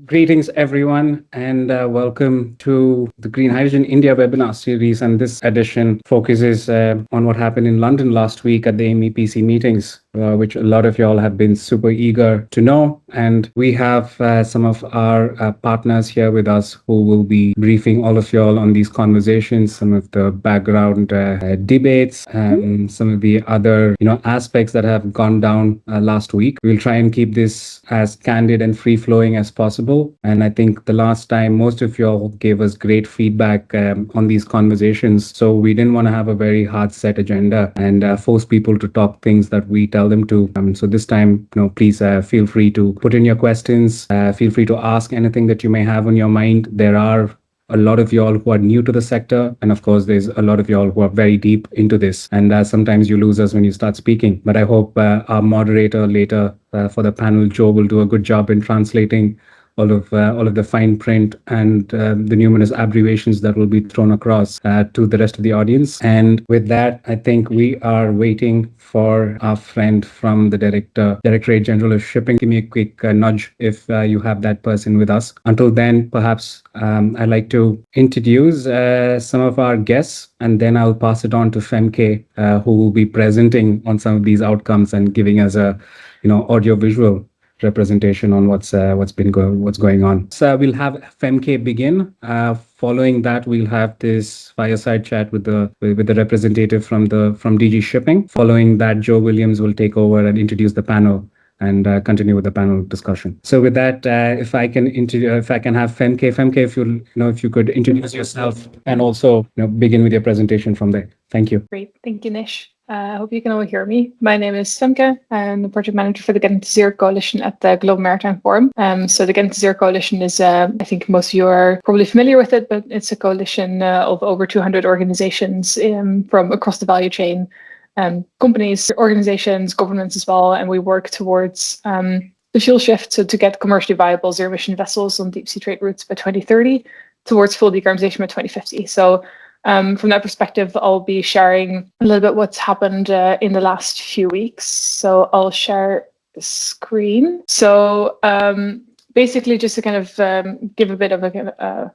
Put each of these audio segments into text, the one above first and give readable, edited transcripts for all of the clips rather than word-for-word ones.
Greetings, everyone, and welcome to the Green Hydrogen India webinar series. And this edition focuses on what happened in London last week at the MEPC meetings, which a lot of y'all have been super eager to know. And we have some of our partners here with us who will be briefing all of y'all on these conversations, some of the background debates, and some of the other aspects that have gone down last week. We'll try and keep this as candid and free flowing as possible. And I think the last time, most of y'all gave us great feedback on these conversations. So we didn't want to have a very hard set agenda and force people to talk things that we tell them to. So this time, please feel free to put in your questions. Feel free to ask anything that you may have on your mind. There are a lot of y'all who are new to the sector. And of course, there's a lot of y'all who are very deep into this. And sometimes you lose us when you start speaking. But I hope our moderator later for the panel, Joe, will do a good job in translating all of the fine print and the numerous abbreviations that will be thrown across to the rest of the audience. And with that, I think we are waiting for our friend from the Directorate General of Shipping. Give me a quick nudge if you have that person with us. Until then, perhaps I'd like to introduce some of our guests, and then I'll pass it on to Femke, who will be presenting on some of these outcomes and giving us a audio visual representation on what's going on. So we'll have Femke begin. Following that, we'll have this fireside chat with the representative from DG Shipping. Following that, Joe Williams will take over and introduce the panel and continue with the panel discussion. So with that, if I can have Femke, if you could introduce yourself and also begin with your presentation from there. Thank you. Great, thank you, Nish. I hope you can all hear me. My name is Femke. I'm the project manager for the Getting to Zero Coalition at the Global Maritime Forum. So the Getting to Zero Coalition is, I think most of you are probably familiar with it, but it's a coalition of over 200 organizations from across the value chain, companies, organizations, governments as well. And we work towards the fuel shift to get commercially viable zero emission vessels on deep sea trade routes by 2030 towards full decarbonization by 2050. So from that perspective, I'll be sharing a little bit what's happened in the last few weeks. So I'll share the screen. So basically, just to kind of give a bit of a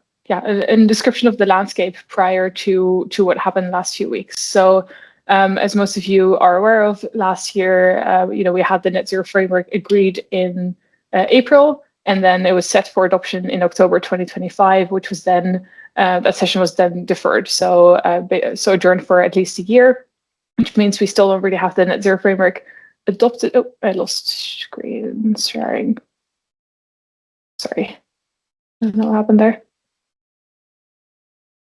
description of the landscape prior to what happened the last few weeks. So as most of you are aware of, last year, we had the net zero framework agreed in April, and then it was set for adoption in October 2025, which was then that session was then deferred, so adjourned for at least a year, which means we still don't really have the net zero framework adopted. Oh, I lost screen sharing. Sorry, I don't know what happened there.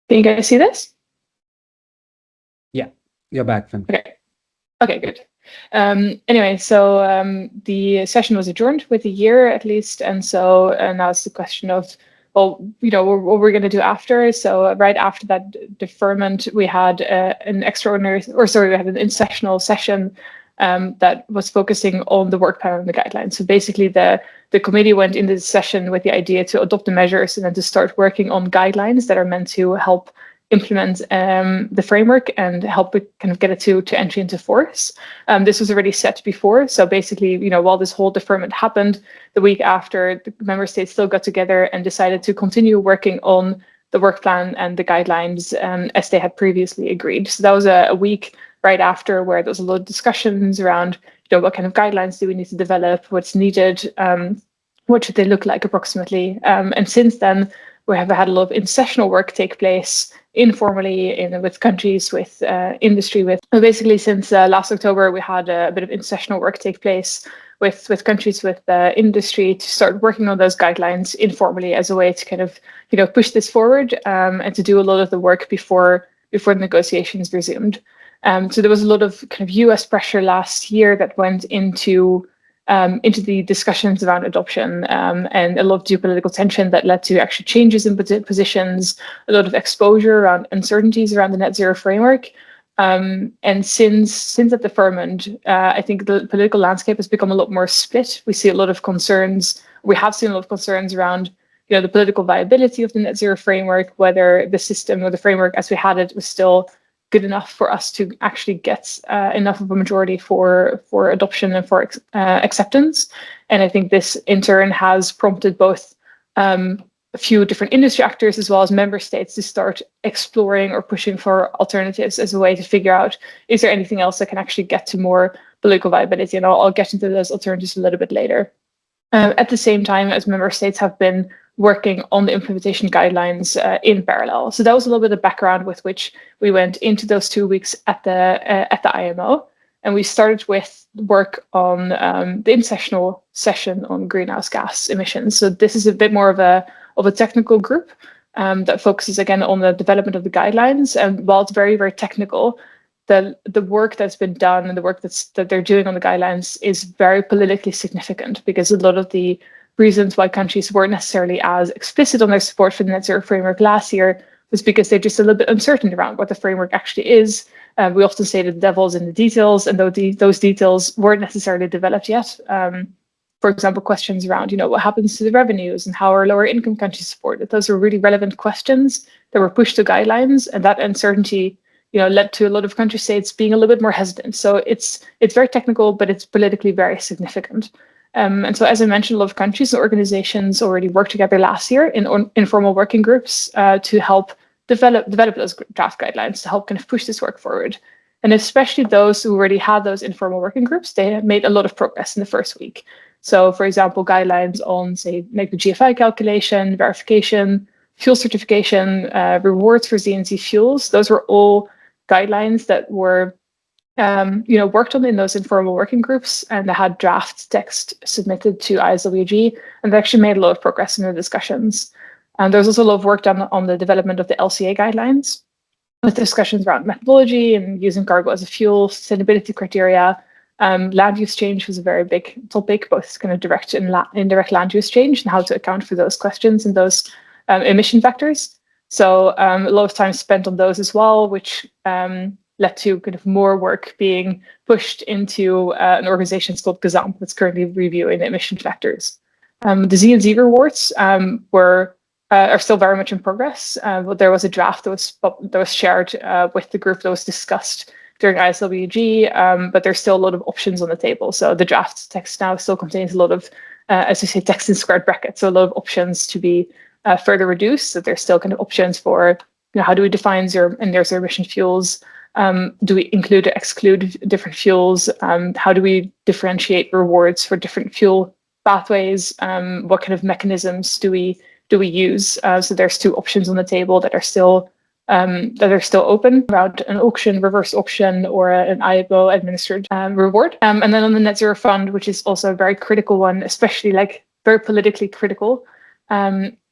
Can you guys see this? Yeah, you're back, Fem. Okay, good. Anyway, so the session was adjourned with a year at least, and so now it's the question of, well, what we're going to do after. So right after that deferment, we had an in-sessional session that was focusing on the work plan and the guidelines. So basically, the committee went into the session with the idea to adopt the measures and then to start working on guidelines that are meant to help implement the framework and help it kind of get it to entry into force. This was already set before. So basically, while this whole deferment happened, the week after, the member states still got together and decided to continue working on the work plan and the guidelines as they had previously agreed. So that was a week right after where there was a lot of discussions around, what kind of guidelines do we need to develop, what's needed, what should they look like approximately. And since then, we have had a lot of in-sessional work take place informally with countries, with industry, basically since last October, we had a bit of in-sessional work take place with countries, with industry, to start working on those guidelines informally as a way to kind of push this forward and to do a lot of the work before the negotiations resumed. So there was a lot of kind of US pressure last year that went into the discussions around adoption, and a lot of geopolitical tension that led to actually changes in positions, a lot of exposure around uncertainties around the net zero framework. And since that deferment, I think the political landscape has become a lot more split. We see a lot of concerns. We have seen a lot of concerns around the political viability of the net zero framework, whether the system or the framework as we had it was still good enough for us to actually get enough of a majority for adoption and for acceptance. And I think this in turn has prompted both a few different industry actors as well as member states to start exploring or pushing for alternatives as a way to figure out, is there anything else that can actually get to more political viability? And I'll get into those alternatives a little bit later. At the same time as member states have been working on the implementation guidelines in parallel. So that was a little bit of background with which we went into those 2 weeks at the IMO. And we started with work on the in-sessional session on greenhouse gas emissions. So this is a bit more of a technical group that focuses again on the development of the guidelines. And while it's very, very technical, the work that's been done and the work that they're doing on the guidelines is very politically significant, because a lot of the reasons why countries weren't necessarily as explicit on their support for the net zero framework last year was because they're just a little bit uncertain around what the framework actually is. We often say that the devil's in the details, and though those details weren't necessarily developed yet. For example, questions around, what happens to the revenues and how are lower income countries supported? Those were really relevant questions that were pushed to guidelines, and that uncertainty, led to a lot of country states being a little bit more hesitant. So it's very technical, but it's politically very significant. And so, as I mentioned, a lot of countries and organizations already worked together last year in informal working groups to help develop those draft guidelines, to help kind of push this work forward. And especially those who already had those informal working groups, they have made a lot of progress in the first week. So, for example, guidelines on, say, like the GFI calculation, verification, fuel certification, rewards for ZNC fuels, those were all guidelines that were worked on in those informal working groups, and they had draft text submitted to ISWG, and they actually made a lot of progress in the discussions. And there was also a lot of work done on the development of the LCA guidelines, with discussions around methodology and using cargo as a fuel, sustainability criteria. Land use change was a very big topic, both kind of direct and indirect land use change, and how to account for those questions and those emission factors. So a lot of time spent on those as well, which led to kind of more work being pushed into an organization called GAZAMP that's currently reviewing the emission factors. The Z&Z rewards are still very much in progress. But there was a draft that was shared with the group that was discussed during ISWG, but there's still a lot of options on the table. So the draft text now still contains a lot of, as we say, text in squared brackets, so a lot of options to be further reduced. So there's still kind of options for, how do we define zero and near zero emission fuels? Do we include or exclude different fuels? How do we differentiate rewards for different fuel pathways? What kind of mechanisms do we use? So there's two options on the table that are still open around an auction, reverse auction, or an IMO administered reward. And then on the net zero fund, which is also a very critical one, especially like very politically critical.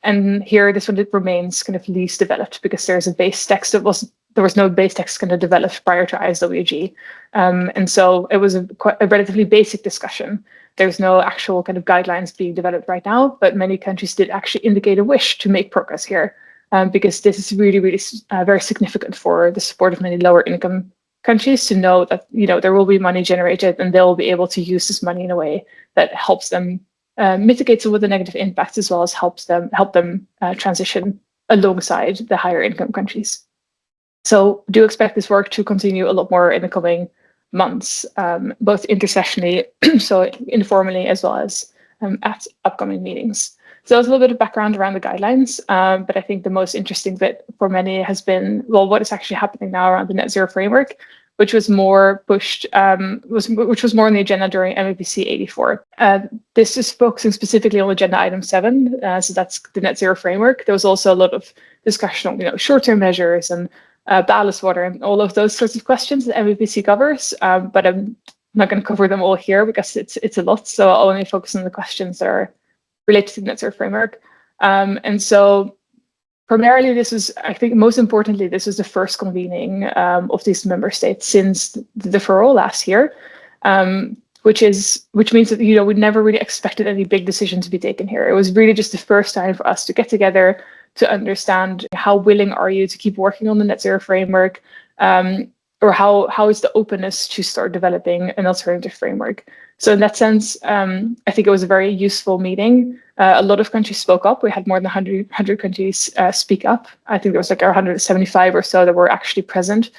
And here, this one remains kind of least developed, because there's a base text there was no base text kind of developed prior to ISWG. And so it was a relatively basic discussion. There's no actual kind of guidelines being developed right now, but many countries did actually indicate a wish to make progress here, because this is really, really very significant for the support of many lower income countries to know that, there will be money generated and they'll be able to use this money in a way that helps them mitigate some of the negative impacts, as well as help them transition alongside the higher income countries. So do expect this work to continue a lot more in the coming months, both intersessionally, so informally, as well as at upcoming meetings. So that was a little bit of background around the guidelines, but I think the most interesting bit for many has been, what is actually happening now around the net zero framework, which was more pushed, which was more on the agenda during MEPC 84. This is focusing specifically on agenda item 7, so that's the net zero framework. There was also a lot of discussion on, short-term measures and ballast water and all of those sorts of questions that MEPC covers, but I'm not going to cover them all here because it's a lot. So I'll only focus on the questions that are related to the net zero framework. And so primarily, this was, I think, most importantly, this was the first convening of these member states since the deferral last year, which means that we never really expected any big decision to be taken here. It was really just the first time for us to get together to understand how willing are you to keep working on the net zero framework, or how is the openness to start developing an alternative framework. So in that sense, I think it was a very useful meeting. A lot of countries spoke up. We had more than 100 countries speak up. I think there was like 175 or so that were actually present.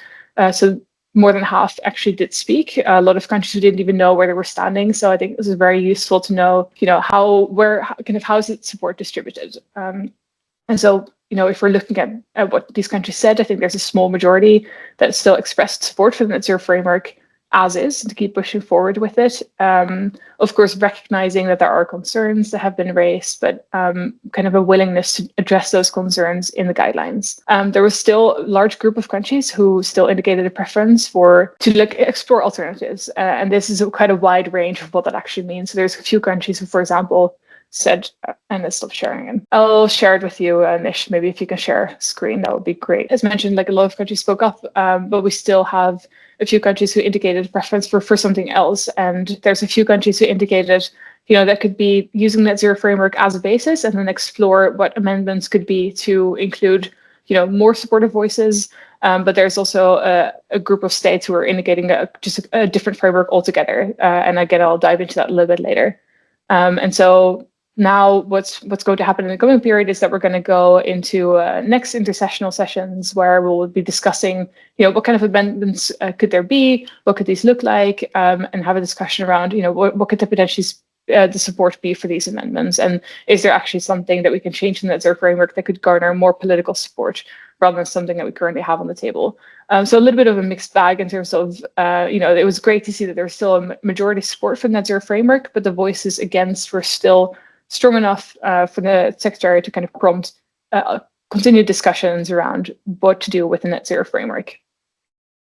So more than half actually did speak. A lot of countries who didn't even know where they were standing. So I think this is very useful to know, how is it support distributed? And so, if we're looking at what these countries said, I think there's a small majority that still expressed support for the net zero framework as is, and to keep pushing forward with it. Of course, recognizing that there are concerns that have been raised, but kind of a willingness to address those concerns in the guidelines. There was still a large group of countries who still indicated a preference to explore alternatives. And this is quite a wide range of what that actually means. So there's a few countries who, for example, said, and let's stop sharing. And I'll share it with you, Nish. Maybe if you can share screen, that would be great. As mentioned, a lot of countries spoke up, but we still have a few countries who indicated a preference for something else. And there's a few countries who indicated, that could be using net zero framework as a basis and then explore what amendments could be to include, more supportive voices. But there's also a group of states who are indicating just a different framework altogether. And again, I'll dive into that a little bit later. And so now what's going to happen in the coming period is that we're going to go into next intersessional sessions where we'll be discussing, what kind of amendments could there be, what could these look like, and have a discussion around, what could the potentially the support be for these amendments, and is there actually something that we can change in the net zero framework that could garner more political support rather than something that we currently have on the table. So a little bit of a mixed bag in terms of, it was great to see that there was still a majority support for the net zero framework, but the voices against were still strong enough for the Secretary to kind of prompt continued discussions around what to do with the net zero framework.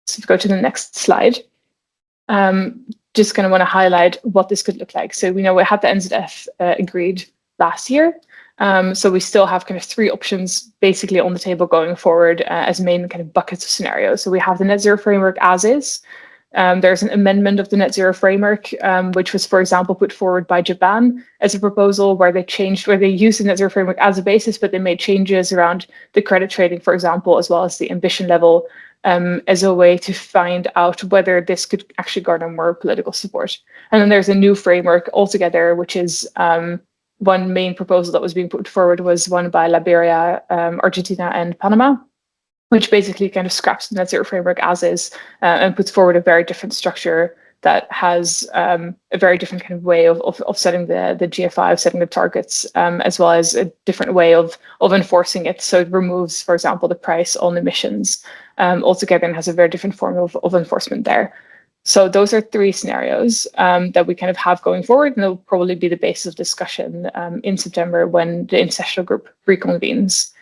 So if we go to the next slide, just kind of want to highlight what this could look like. So we know we had the NZF agreed last year. So we still have kind of three options basically on the table going forward as main kind of buckets of scenarios. So we have the net zero framework as is. There's an amendment of the net zero framework, which was, for example, put forward by Japan as a proposal where they used the net zero framework as a basis, but they made changes around the credit trading, for example, as well as the ambition level, as a way to find out whether this could actually garner more political support. And then there's a new framework altogether, which is one main proposal that was being put forward was one by Liberia, Argentina, and Panama, which basically kind of scraps the net zero framework as is and puts forward a very different structure that has a very different kind of way of setting the GFI, of setting the targets, as well as a different way of enforcing it. So it removes, for example, the price on emissions altogether and has a very different form of enforcement there. So those are three scenarios that we kind of have going forward, and they'll probably be the basis of discussion in September when the intersessional group reconvenes.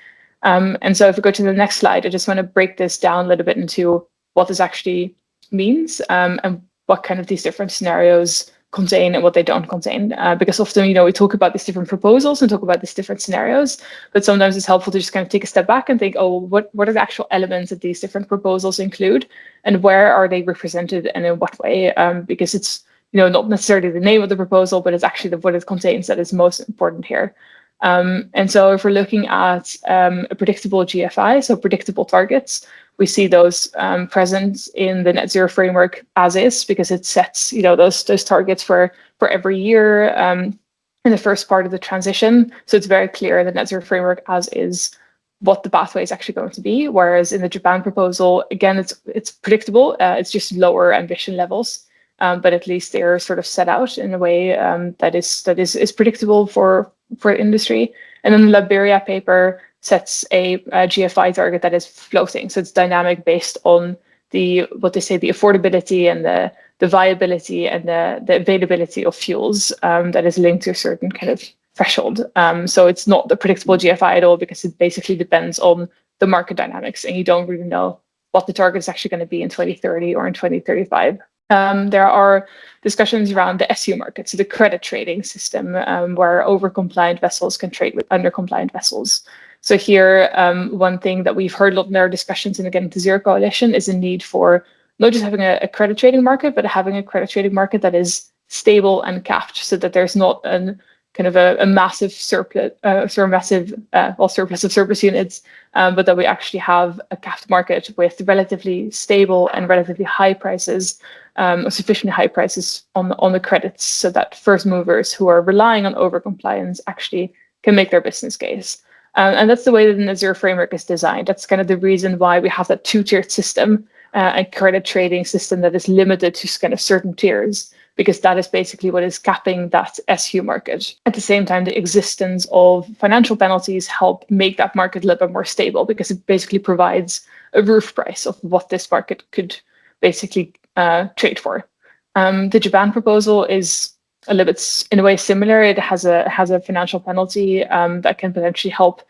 And so if we go to the next slide, I just want to break this down a little bit into what this actually means and what kind of these different scenarios contain and what they don't contain. Because often, we talk about these different proposals and talk about these different scenarios, but sometimes it's helpful to just kind of take a step back and think, oh, what are the actual elements that these different proposals include, and where are they represented and in what way? Because it's, not necessarily the name of the proposal, but it's actually what it contains that is most important here. And so if we're looking at a predictable GFI, so predictable targets, we see those present in the net zero framework as is, because it sets those targets for every year in the first part of the transition. So it's very clear the net zero framework as is what the pathway is actually going to be. Whereas in the Japan proposal, again, it's predictable. It's just lower ambition levels. But at least they're sort of set out in a way that is predictable for industry. And then the Liberia paper sets a GFI target that is floating, so it's dynamic based on what they say the affordability and the viability and the availability of fuels that is linked to a certain kind of threshold. So it's not the predictable GFI at all, because it basically depends on the market dynamics, and you don't really know what the target is actually going to be in 2030 or in 2035. There are discussions around the SU market, so the credit trading system, where over-compliant vessels can trade with under-compliant vessels. So here, one thing that we've heard a lot in our discussions in the Getting to Zero Coalition is a need for not just having a credit trading market, but having a credit trading market that is stable and capped, so that there's not a massive surplus, surplus of surplus units, but that we actually have a capped market with relatively stable and relatively high prices, or sufficiently high prices on the credits, so that first movers who are relying on overcompliance actually can make their business case. And that's the way that the net zero framework is designed. That's kind of the reason why we have that two-tiered system, a credit trading system that is limited to kind of certain tiers, because that is basically what is capping that SU market. At the same time, the existence of financial penalties help make that market a little bit more stable, because it basically provides a roof price of what this market could basically trade for. The Japan proposal is a little bit, in a way, similar. It has a financial penalty that can potentially help,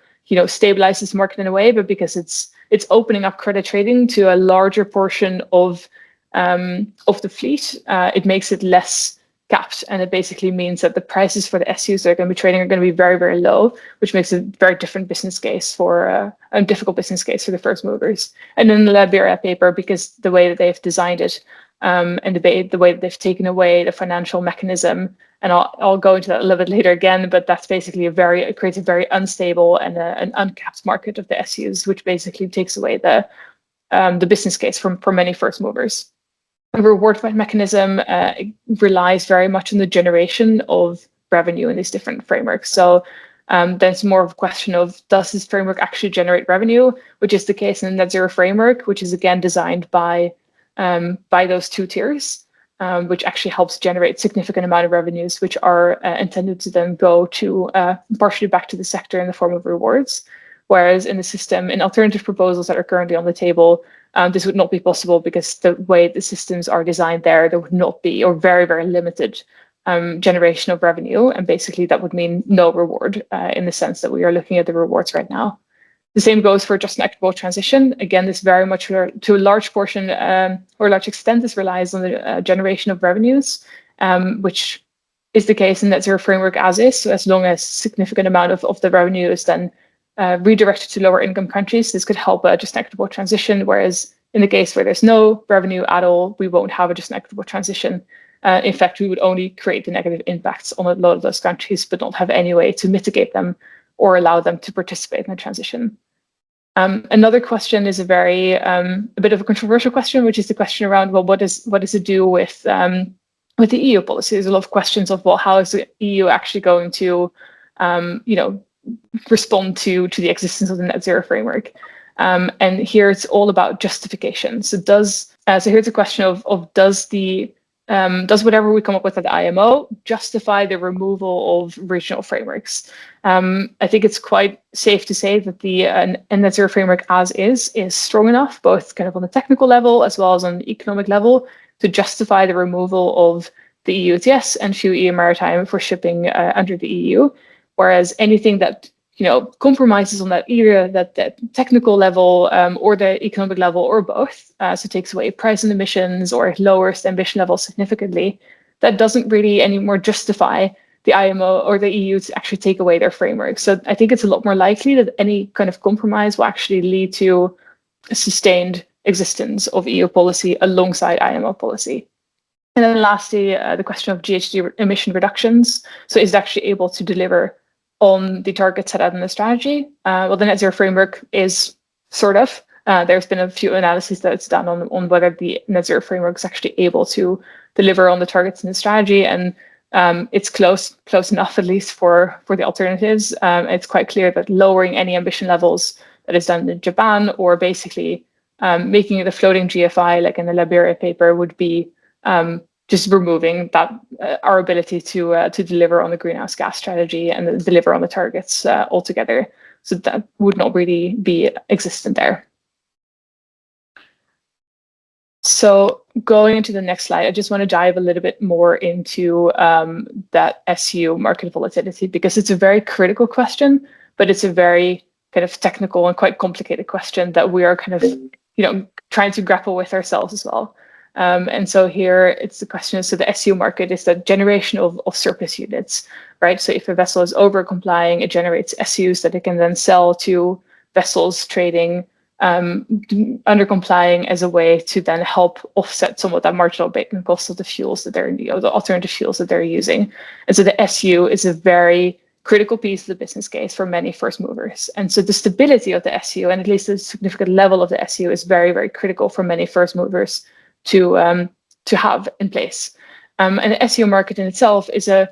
stabilize this market in a way, but because it's opening up credit trading to a larger portion of the fleet, it makes it less capped, and it basically means that the prices for the SUs that are going to be trading are going to be very, very low, which makes a very different business case for a difficult business case for the first movers. And in the Liberia paper, because the way that they've designed it, and the way that they've taken away the financial mechanism, and I'll go into that a little bit later again, but that's basically it creates a very unstable and an uncapped market of the SUs, which basically takes away the business case for many first movers. The reward mechanism relies very much on the generation of revenue in these different frameworks. So there's more of a question of, does this framework actually generate revenue, which is the case in the net zero framework, which is again designed by those two tiers, which actually helps generate significant amount of revenues, which are intended to then go to partially back to the sector in the form of rewards. Whereas in the system, in alternative proposals that are currently on the table, this would not be possible, because the way the systems are designed there would not be, or very, very limited generation of revenue. And basically that would mean no reward in the sense that we are looking at the rewards right now. The same goes for just and equitable transition. Again, this very much to a large portion or a large extent, this relies on the generation of revenues, which is the case in net zero framework as is. So as long as significant amount of the revenue is then redirected to lower income countries, this could help a just and equitable transition. Whereas in the case where there's no revenue at all, we won't have a just and equitable transition. In fact, we would only create the negative impacts on a lot of those countries, but not have any way to mitigate them or allow them to participate in the transition. Another question is a bit of a controversial question, which is the question around, well, what does it do with the EU policy? There's a lot of questions of, well, how is the EU actually going to, respond to the existence of the net zero framework? And here it's all about justification. So here's a question of does whatever we come up with at the IMO justify the removal of regional frameworks? I think it's quite safe to say that the net zero framework as is strong enough, both kind of on the technical level as well as on the economic level, to justify the removal of the EU ETS and FUE EU Maritime for shipping under the EU. Whereas anything that compromises on that, either that technical level or the economic level, or both, so takes away price and emissions or lowers the ambition level significantly, that doesn't really anymore justify the IMO or the EU to actually take away their framework. So I think it's a lot more likely that any kind of compromise will actually lead to a sustained existence of EU policy alongside IMO policy. And then lastly, the question of GHG emission reductions. So is it actually able to deliver on the targets set out in the strategy? Well, the net zero framework is sort of. There's been a few analyses that it's done on whether the net zero framework is actually able to deliver on the targets in the strategy, and it's close enough, at least for the alternatives. It's quite clear that lowering any ambition levels that is done in Japan, or basically making it a floating GFI like in the Liberia paper, would be just removing that our ability to deliver on the greenhouse gas strategy and deliver on the targets altogether. So that would not really be existent there. So going into the next slide, I just want to dive a little bit more into that SU market volatility, because it's a very critical question, but it's a very kind of technical and quite complicated question that we are kind of trying to grapple with ourselves as well. And so here it's the question, so the SU market is the generation of surplus units, right? So if a vessel is over complying, it generates SUs that it can then sell to vessels trading under complying, as a way to then help offset some of that marginal abatement cost of the fuels that they're, the alternative fuels that they're using. And so the SU is a very critical piece of the business case for many first movers. And so the stability of the SU, and at least a significant level of the SU, is very, very critical for many first movers to have in place. And the SEO market in itself is a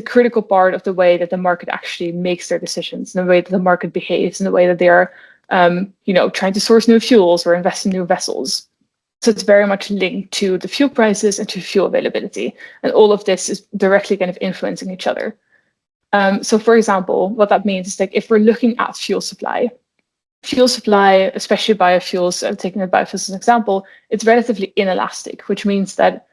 critical part of the way that the market actually makes their decisions, and the way that the market behaves, and the way that they are trying to source new fuels or invest in new vessels. So it's very much linked to the fuel prices and to fuel availability. And all of this is directly kind of influencing each other. So for example, what that means is like if we're looking at fuel supply, especially biofuels, taking the biofuels as an example, it's relatively inelastic, which means that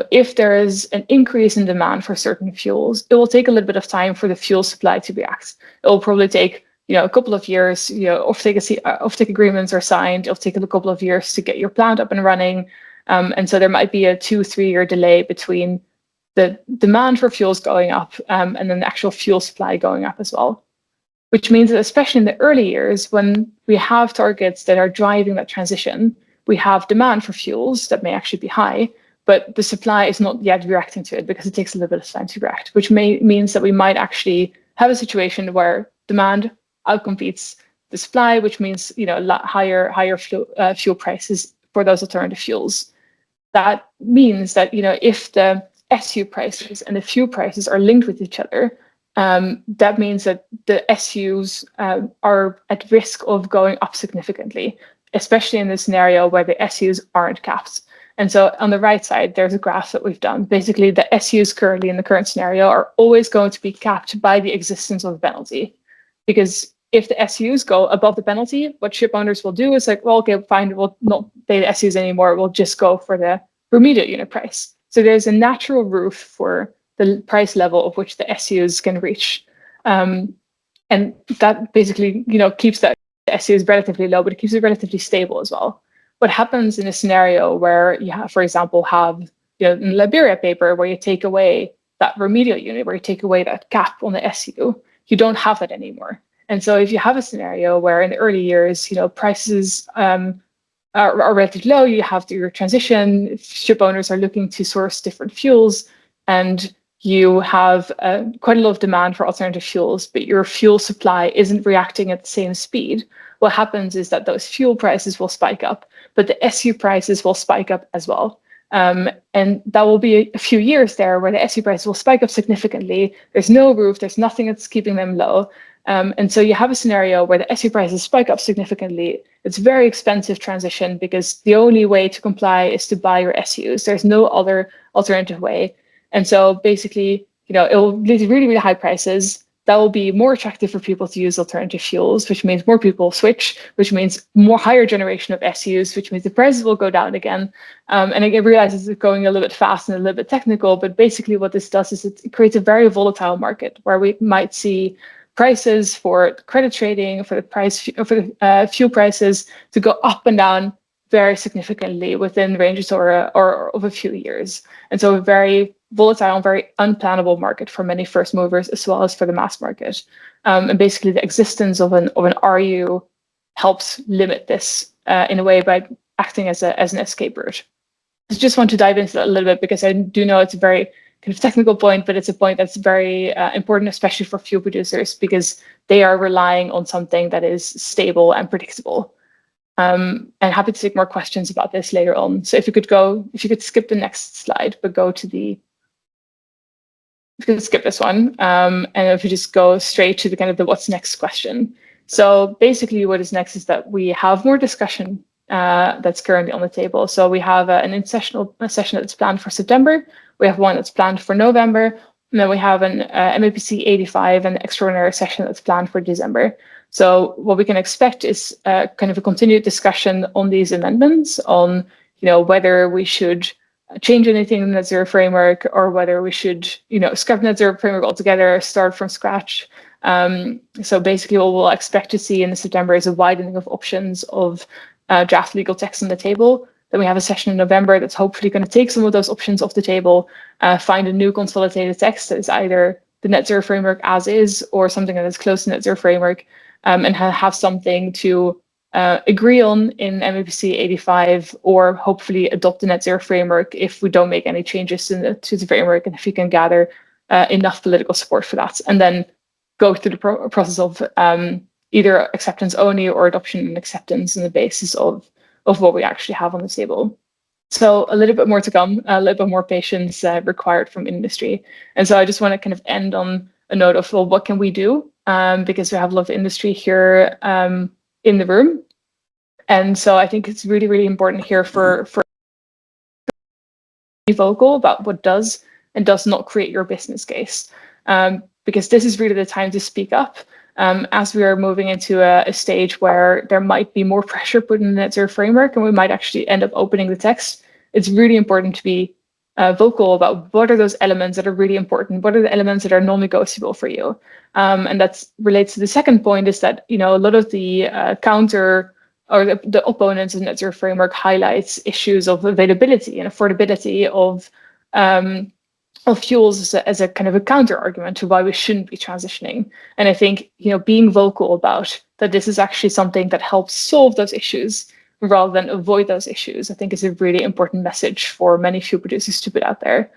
if there is an increase in demand for certain fuels, it will take a little bit of time for the fuel supply to react. It will probably take a couple of years. Offtake agreements are signed. It'll take a couple of years to get your plant up and running, and so there might be a 2-3 year delay between the demand for fuels going up and then the actual fuel supply going up as well. Which means that especially in the early years, when we have targets that are driving that transition, we have demand for fuels that may actually be high, but the supply is not yet reacting to it because it takes a little bit of time to react, which means that we might actually have a situation where demand outcompetes the supply, which means a lot higher fuel prices for those alternative fuels. That means that if the SU prices and the fuel prices are linked with each other, that means that the SUs are at risk of going up significantly, especially in the scenario where the SUs aren't capped. And so on the right side, there's a graph that we've done. Basically, the SUs currently in the current scenario are always going to be capped by the existence of a penalty. Because if the SUs go above the penalty, what ship owners will do is like, well, okay, fine, we'll not pay the SUs anymore. We'll just go for the remedial unit price. So there's a natural roof for the price level of which the SUs can reach. And that basically, keeps the SUs relatively low, but it keeps it relatively stable as well. What happens in a scenario where you have, for example, in Liberia paper, where you take away that remedial unit, where you take away that cap on the SU, you don't have that anymore. And so if you have a scenario where in the early years, prices are relatively low, you have your transition, ship owners are looking to source different fuels, and you have quite a lot of demand for alternative fuels, but your fuel supply isn't reacting at the same speed. What happens is that those fuel prices will spike up, but the SU prices will spike up as well. And that will be a few years there where the SU prices will spike up significantly. There's no roof, there's nothing that's keeping them low. And so you have a scenario where the SU prices spike up significantly. It's very expensive transition because the only way to comply is to buy your SUs. There's no other alternative way. And so basically, it will lead to really, really high prices. That will be more attractive for people to use alternative fuels, which means more people switch, which means more higher generation of SUs, which means the prices will go down again. And I realize it's going a little bit fast and a little bit technical, but basically what this does is it creates a very volatile market where we might see prices for credit trading, for the fuel prices to go up and down very significantly within ranges or of a few years. And so a very volatile and very unplannable market for many first movers as well as for the mass market. And basically the existence of an RU helps limit this in a way by acting as an escape route. I just want to dive into that a little bit because I do know it's a very kind of technical point, but it's a point that's very important, especially for fuel producers, because they are relying on something that is stable and predictable. And happy to take more questions about this later on. So if you could skip the next slide, but if you could skip this one, and if you just go straight to the kind of the what's next question. So basically what is next is that we have more discussion that's currently on the table. So we have an in-session session that's planned for September. We have one that's planned for November. And then we have an MEPC 85 and extraordinary session that's planned for December. So what we can expect is kind of a continued discussion on these amendments, on whether we should change anything in the net zero framework, or whether we should scrap net zero framework altogether, start from scratch. So basically what we'll expect to see in September is a widening of options of draft legal text on the table. Then we have a session in November that's hopefully going to take some of those options off the table, find a new consolidated text that is either the net zero framework as is or something that is close to net zero framework, and have something to agree on in MEPC 85, or hopefully adopt the net zero framework if we don't make any changes to the framework, and if we can gather enough political support for that, and then go through the process of either acceptance only or adoption and acceptance on the basis of what we actually have on the table. So a little bit more to come, a little bit more patience required from industry. And so I just want to kind of end on a note of, well, what can we do? Because we have a lot of industry here in the room. And so I think it's really, really important here for vocal about what does and does not create your business case, because this is really the time to speak up. As we are moving into a stage where there might be more pressure put in the net zero framework and we might actually end up opening the text, it's really important to be vocal about what are those elements that are really important, what are the elements that are non-negotiable for you. And that relates to the second point, is that, a lot of the counter or the opponents of net zero framework highlights issues of availability and affordability of fuels as a kind of a counter argument to why we shouldn't be transitioning. And I think, being vocal about that this is actually something that helps solve those issues rather than avoid those issues, I think is a really important message for many fuel producers to put out there.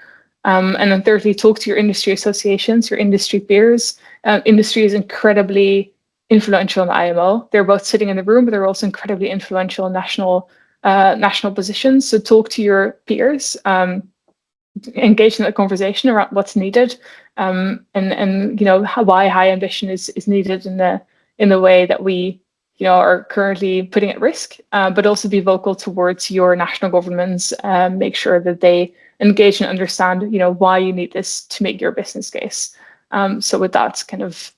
And then thirdly, talk to your industry associations, your industry peers. Industry is incredibly influential in the IMO. They're both sitting in the room, but they're also incredibly influential in national positions. So talk to your peers, engage in that conversation around what's needed, and why high ambition is needed in the way that we are currently putting at risk, but also be vocal towards your national governments, make sure that they engage and understand why you need this to make your business case. So with that kind of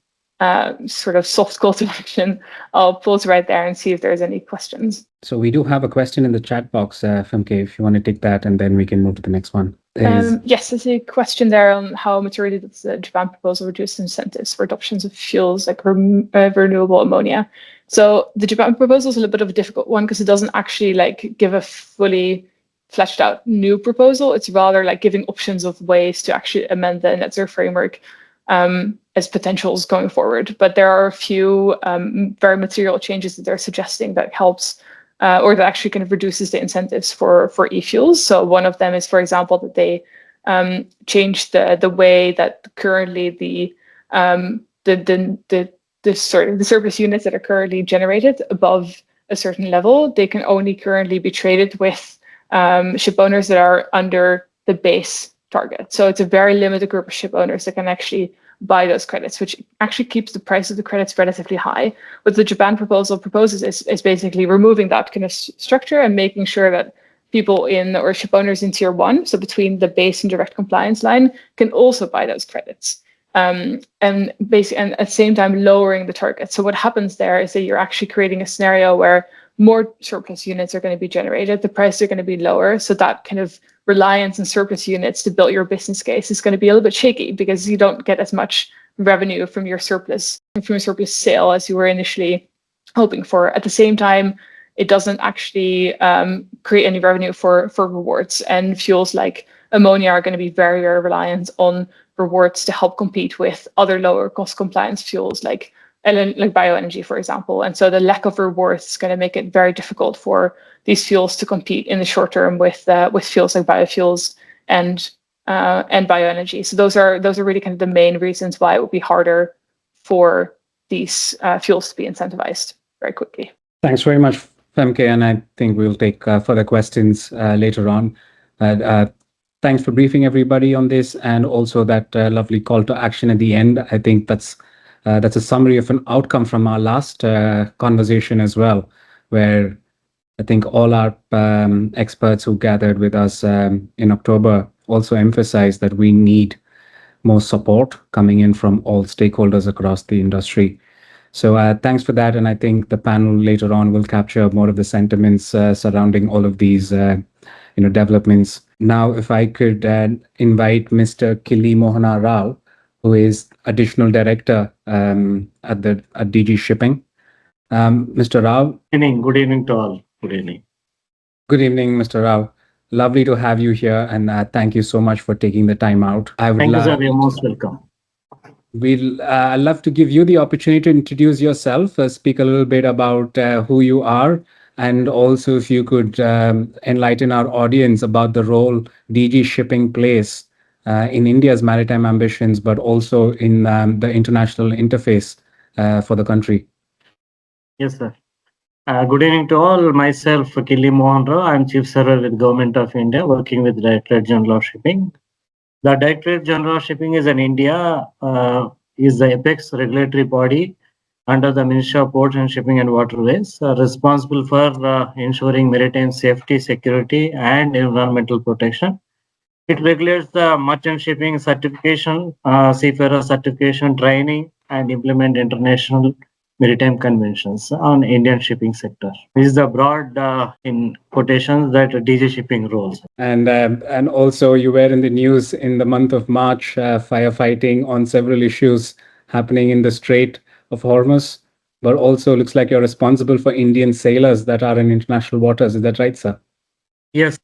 sort of soft call to action, I'll pause right there and see if there's any questions. So we do have a question in the chat box, FMK, if you want to take that, and then we can move to the next one. Yes, there's a question there on how materially does the Japan proposal reduce incentives for adoptions of fuels like renewable ammonia. So the Japan proposal is a little bit of a difficult one because it doesn't actually give a fully fleshed out new proposal. It's rather like giving options of ways to actually amend the net zero framework as potentials going forward. But there are a few very material changes that they're suggesting that helps or that actually kind of reduces the incentives for e-fuels. So one of them is, for example, that they changed the way that currently the surplus units that are currently generated above a certain level, they can only currently be traded with ship owners that are under the base target. So it's a very limited group of ship owners that can actually buy those credits, which actually keeps the price of the credits relatively high. What the Japan proposal proposes is basically removing that kind of structure and making sure that people or ship owners in tier 1, so between the base and direct compliance line, can also buy those credits. And at the same time lowering the target. So what happens there is that you're actually creating a scenario where more surplus units are going to be generated, the prices are going to be lower. So that kind of reliance on surplus units to build your business case is going to be a little bit shaky because you don't get as much revenue from your surplus sale as you were initially hoping for. At the same time, it doesn't actually create any revenue for rewards, and fuels like ammonia are going to be very, very reliant on rewards to help compete with other lower cost compliance fuels like bioenergy, for example. And so the lack of rewards is going to make it very difficult for these fuels to compete in the short term with fuels like biofuels and bioenergy. So those are really kind of the main reasons why it would be harder for these fuels to be incentivized very quickly. Thanks very much, Femke, and I think we'll take further questions later on. Thanks for briefing everybody on this, and also that lovely call to action at the end. I think that's a summary of an outcome from our last conversation as well, where I think all our experts who gathered with us in October also emphasized that we need more support coming in from all stakeholders across the industry. So thanks for that. And I think the panel later on will capture more of the sentiments surrounding all of these developments. Now, if I could invite Mr. Killi Mohana Rao, who is Additional Director at DG Shipping. Mr. Rao. Good evening to all. Good evening. Good evening, Mr. Rao. Lovely to have you here, and thank you so much for taking the time out. Thank you, sir. You're most welcome. I'd love to give you the opportunity to introduce yourself, speak a little bit about who you are, and also if you could enlighten our audience about the role DG Shipping plays in India's maritime ambitions, but also in the international interface for the country. Yes, sir. Good evening to all. Myself, Killi Mohan Rao. I'm Chief Server with Government of India, working with Directorate General of Shipping. The Directorate General of Shipping is in India, is the apex regulatory body under the Ministry of Ports and Shipping and Waterways, responsible for ensuring maritime safety, security, and environmental protection. It regulates the merchant shipping certification, seafarer certification training, and implement international maritime conventions on Indian shipping sector. This is the broad, in quotations, that DG shipping roles. And also you were in the news in the month of March, firefighting on several issues happening in the Strait of Hormuz, but also looks like you're responsible for Indian sailors that are in international waters. Is that right, sir? Yes,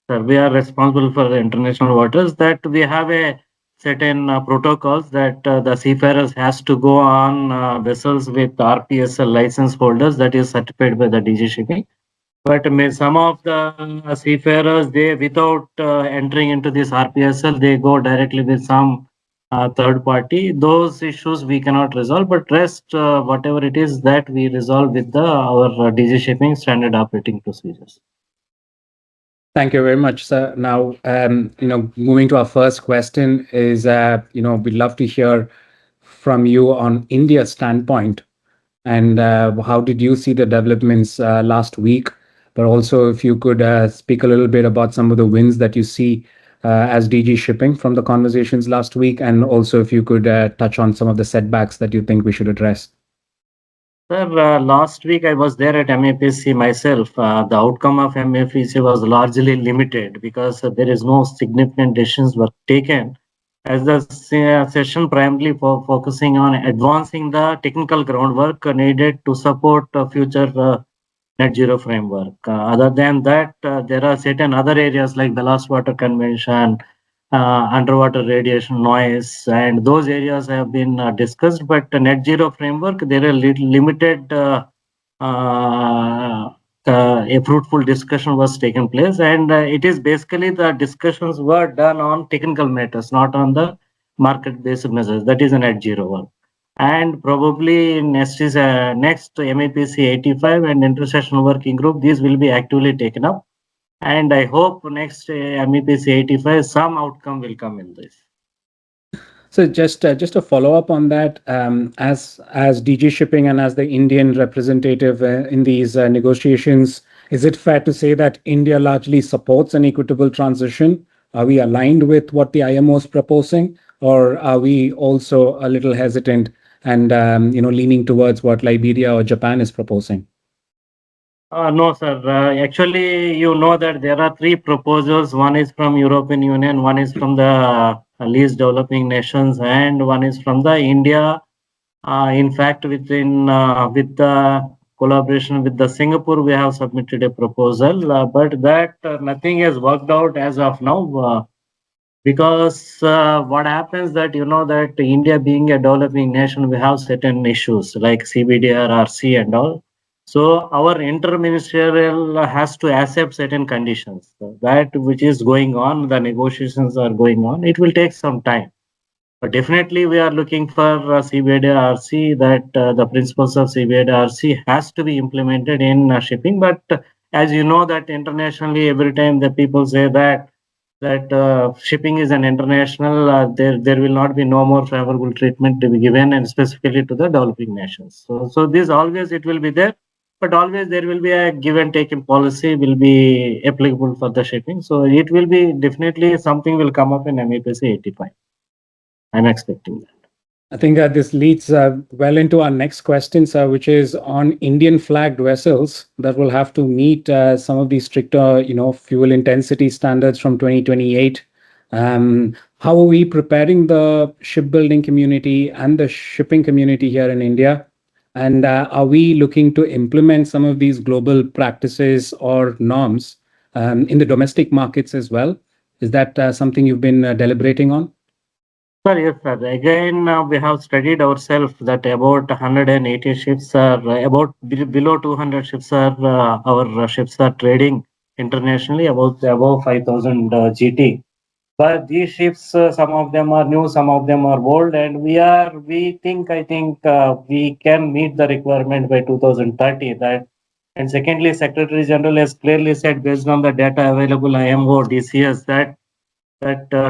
sir. We are responsible for the international waters. That we have a certain protocols that the seafarers has to go on vessels with RPSL license holders that is certified by the DG shipping. But some of the seafarers, they without entering into this RPSL, they go directly with some third party. Those issues we cannot resolve, but rest whatever it is that we resolve with the our DG shipping standard operating procedures. Thank you very much, sir. Now, moving to our first question is, we'd love to hear from you on India's standpoint and how did you see the developments last week? But also, if you could speak a little bit about some of the wins that you see as DG shipping from the conversations last week, and also if you could touch on some of the setbacks that you think we should address. Sir, last week I was there at MEPC myself. The outcome of MEPC was largely limited because there is no significant decisions were taken. As the session primarily focusing on advancing the technical groundwork needed to support future net zero framework. Other than that, there are certain other areas like ballast water convention, underwater radiation noise, and those areas have been discussed. But the net zero framework, there are limited. A fruitful discussion was taken place, and it is basically the discussions were done on technical matters, not on the market-based measures. That is a net zero one. And probably next MEPC 85 and intersessional working group, these will be actively taken up. And I hope next MEPC 85, some outcome will come in this. So just a follow up on that, as DG Shipping and as the Indian representative in these negotiations, is it fair to say that India largely supports an equitable transition? Are we aligned with what the IMO is proposing, or are we also a little hesitant and leaning towards what Liberia or Japan is proposing? No, sir. Actually, you know that there are three proposals. One is from European Union, one is from the least developing nations, and one is from the India. In fact, with the collaboration with the Singapore, we have submitted a proposal, but that nothing has worked out as of now. Because what happens that that India being a developing nation, we have certain issues like CBDR, RC, and all. So our interministerial has to accept certain conditions. So that which is going on, the negotiations are going on. It will take some time. But definitely, we are looking for CBDRC, that the principles of CBDRC has to be implemented in shipping. But as you know, that internationally, every time the people say that shipping is an international, there will not be no more favorable treatment to be given, and specifically to the developing nations. So this always it will be there, but always there will be a give and take in policy will be applicable for the shipping. So it will be definitely something will come up in MEPC 85. I'm expecting that. I think this leads well into our next question, sir, which is on Indian flagged vessels that will have to meet some of these stricter, fuel intensity standards from 2028. How are we preparing the shipbuilding community and the shipping community here in India? And are we looking to implement some of these global practices or norms in the domestic markets as well? Is that something you've been deliberating on? Sir, yes, sir. Again, we have studied ourselves that about 180 ships are below 200 ships are our ships are trading internationally about above 5,000 GT. But these ships, some of them are new, some of them are old, and I think we can meet the requirement by 2030. That, and secondly, Secretary General has clearly said, based on the data available IMO DCS, that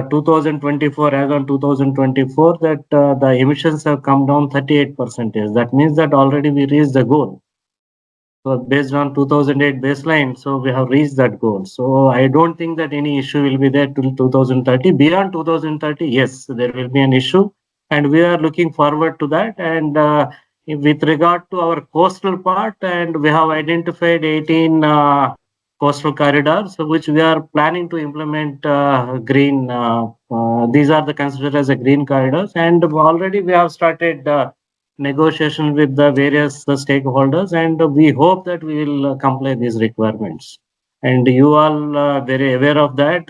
2024, as on 2024, that the emissions have come down 38%. That means that already we reached the goal. So based on 2008 baseline, so we have reached that goal. So I don't think that any issue will be there till 2030. Beyond 2030, yes, there will be an issue, and we are looking forward to that. And with regard to our coastal part, and we have identified 18 coastal corridors, which we are planning to implement green. These are the considered as a green corridors, and already we have started. Negotiation with the various stakeholders, and we hope that we will comply these requirements. And you all very aware of that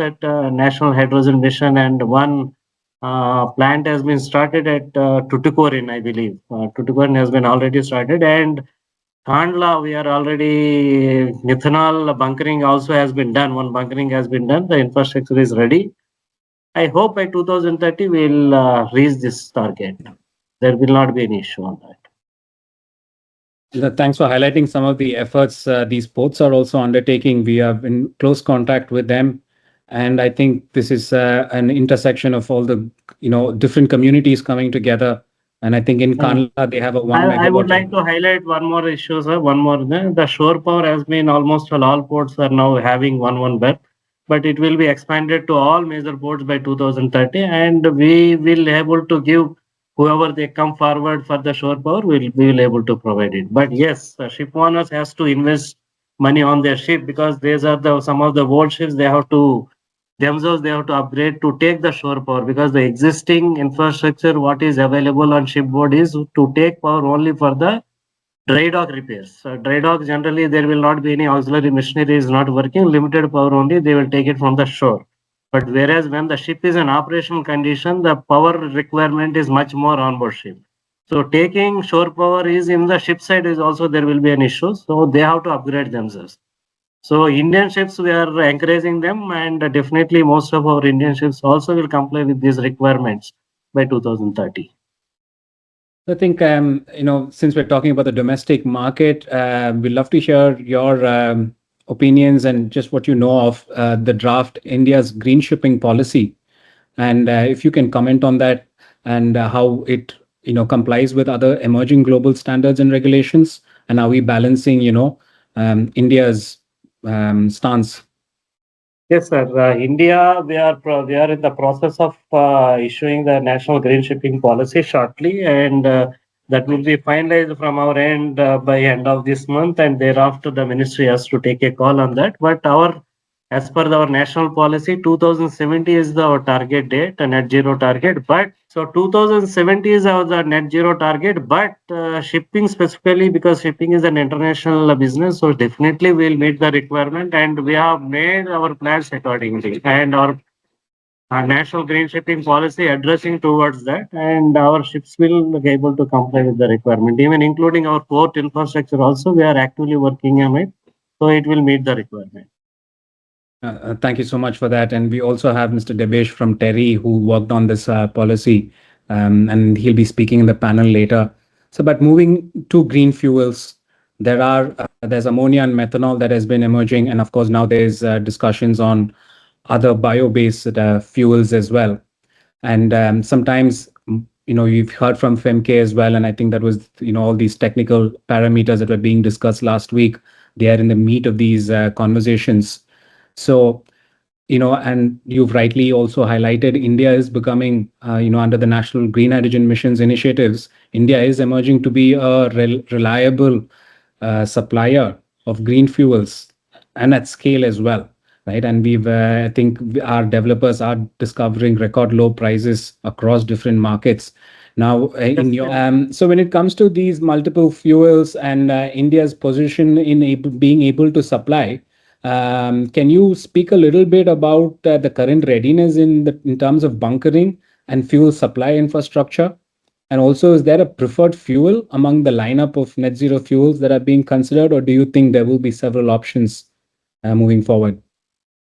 National Hydrogen Mission and one plant has been started at Tuticorin, I believe. Tuticorin has been already started, and Kandla, we are already methanol bunkering also has been done. One bunkering has been done. The infrastructure is ready. I hope by 2030 we'll reach this target. There will not be any issue on that. Thanks for highlighting some of the efforts these ports are also undertaking. We are in close contact with them, and I think this is an intersection of all the different communities coming together. And I think in Kandla they have a 1 I would megawatt. like to highlight one more issue, sir. One more. The shore power has been almost all ports are now having one berth, but it will be expanded to all major ports by 2030, and we will able to give whoever they come forward for the shore power, we will able to provide it. But yes, the ship owners has to invest money on their ship because these are some of the old ships they have to themselves they have to upgrade to take the shore power because the existing infrastructure what is available on shipboard is to take power only for the dry dock repairs. So dry dock generally there will not be any auxiliary machinery is not working, limited power only they will take it from the shore. But whereas when the ship is in operational condition, the power requirement is much more on board ship. So taking shore power is in the ship side is also there will be an issue. So they have to upgrade themselves. So Indian ships, we are encouraging them, and definitely most of our Indian ships also will comply with these requirements by 2030. I think since we're talking about the domestic market, we'd love to hear your opinions and just what you know of the draft India's green shipping policy, and if you can comment on that and how it complies with other emerging global standards and regulations, and are we balancing India's stance? Yes, sir. India, we are in the process of issuing the national green shipping policy shortly, and that will be finalized from our end by end of this month, and thereafter the ministry has to take a call on that. But as per our national policy, 2070 is our target date, a net zero target. But so 2070 is the net zero target, but shipping specifically because shipping is an international business, so definitely we'll meet the requirement, and we have made our plans accordingly. And our national green shipping policy addressing towards that, and our ships will be able to comply with the requirement, even including our port infrastructure. Also, we are actively working on it, so it will meet the requirement. Thank you so much for that. And we also have Mr. Debesh from Terry who worked on this policy, and he'll be speaking in the panel later. So, but moving to green fuels, there's ammonia and methanol that has been emerging, and of course now there's discussions on other bio-based fuels as well. And sometimes you've heard from FEMK as well, and I think that was all these technical parameters that were being discussed last week. They are in the meat of these conversations. So, and you've rightly also highlighted India is becoming, under the National Green Hydrogen Missions initiatives, India is emerging to be a reliable supplier of green fuels and at scale as well, right? And I think our developers are discovering record low prices across different markets. Now, so when it comes to these multiple fuels and India's position in being able to supply, can you speak a little bit about the current readiness in terms of bunkering and fuel supply infrastructure? And also, is there a preferred fuel among the lineup of net zero fuels that are being considered, or do you think there will be several options moving forward?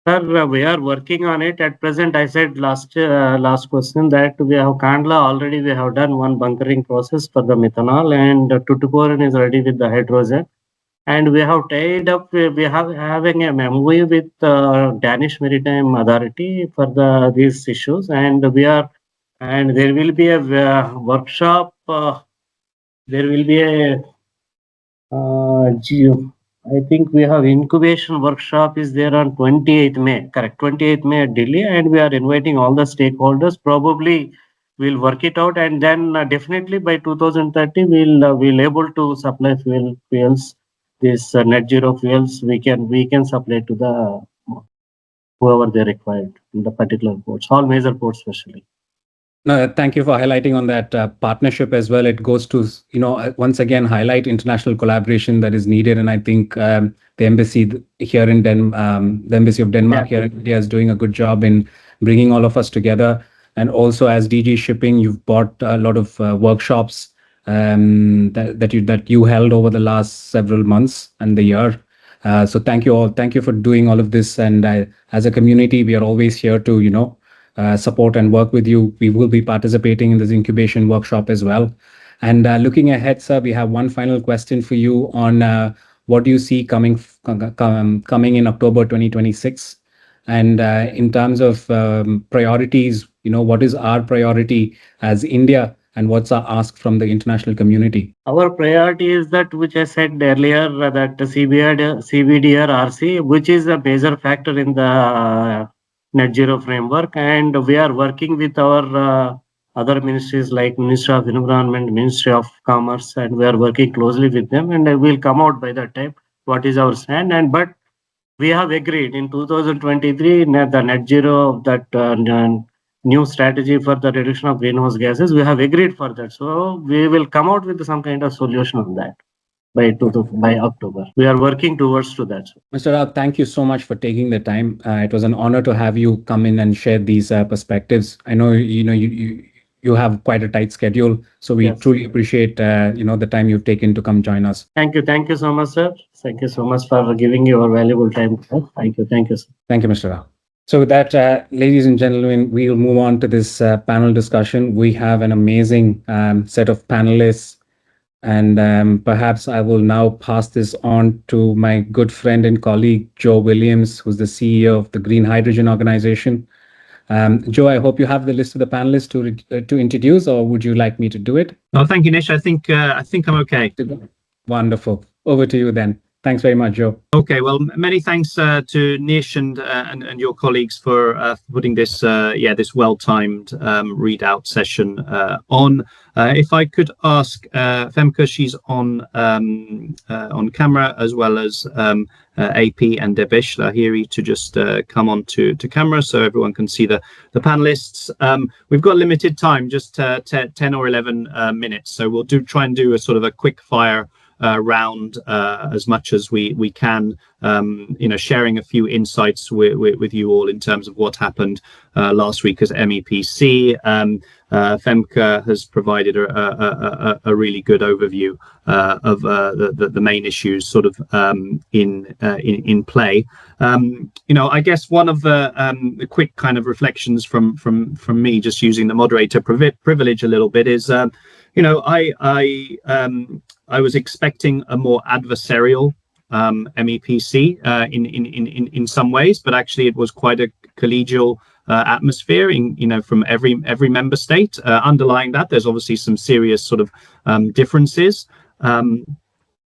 Sir, we are working on it. At present, I said last question that we have Kandla already. We have done one bunkering process for the methanol, and Tuticorin is ready with the hydrogen. And we have tied up. We have having a MOU with Danish Maritime Authority for these issues, and there will be a workshop. There will be a I think we have incubation workshop is there on 28th May, correct? 28th May at Delhi, and we are inviting all the stakeholders. Probably we'll work it out, and then definitely by 2030 we'll able to supply fuels. This net zero fuels we can supply to the whoever they required in the particular ports, all major ports especially. No, thank you for highlighting on that partnership as well. It goes to, once again, highlight international collaboration that is needed. And I think the embassy here in the embassy of Denmark here in India is doing a good job in bringing all of us together. And also as DG Shipping, you've brought a lot of workshops that you held over the last several months and the year. So thank you all. Thank you for doing all of this. And as a community, we are always here to, support and work with you. We will be participating in this incubation workshop as well. And looking ahead, sir, we have one final question for you on what do you see coming in October 2026? And in terms of priorities, what is our priority as India and what's our ask from the international community? Our priority is that which I said earlier, that CBDR RC, which is a major factor in the net zero framework, and we are working with our other ministries like Ministry of Environment, Ministry of Commerce, and we are working closely with them, and we'll come out by that time what is our stand. And but we have agreed in 2023 the net zero, that new strategy for the reduction of greenhouse gases, we have agreed for that. So we will come out with some kind of solution on that by October. We are working towards to that. Mr. Rao, thank you so much for taking the time. It was an honor to have you come in and share these perspectives. I know you have quite a tight schedule, so we truly appreciate the time you've taken to come join us. Thank you so much, sir. Thank you so much for giving your valuable time. Thank you, sir. Thank you, Mr. Rao. So with that, ladies and gentlemen, we'll move on to this panel discussion. We have an amazing set of panelists. And perhaps I will now pass this on to my good friend and colleague, Joe Williams, who's the CEO of the Green Hydrogen Organization. Joe, I hope you have the list of the panelists to introduce, or would you like me to do it? No, thank you, Nish. I think I'm okay. Wonderful. Over to you then. Thanks very much, Joe. Okay, well, many thanks to Nish and your colleagues for putting this this well-timed readout session on. If I could ask Femke, she's on camera, as well as AP and Debesh Lahiri to just come on to camera so everyone can see the panelists. We've got limited time, just 10 or 11 minutes, so we'll try and do a sort of a quick fire round as much as we can, sharing a few insights with you all in terms of what happened last week as MEPC. Femke has provided a really good overview of the main issues sort of in play. I guess one of the quick kind of reflections from me, just using the moderator privilege a little bit, is I was expecting a more adversarial MEPC in some ways, but actually it was quite a collegial atmosphere from every member state. Underlying that, there's obviously some serious sort of differences.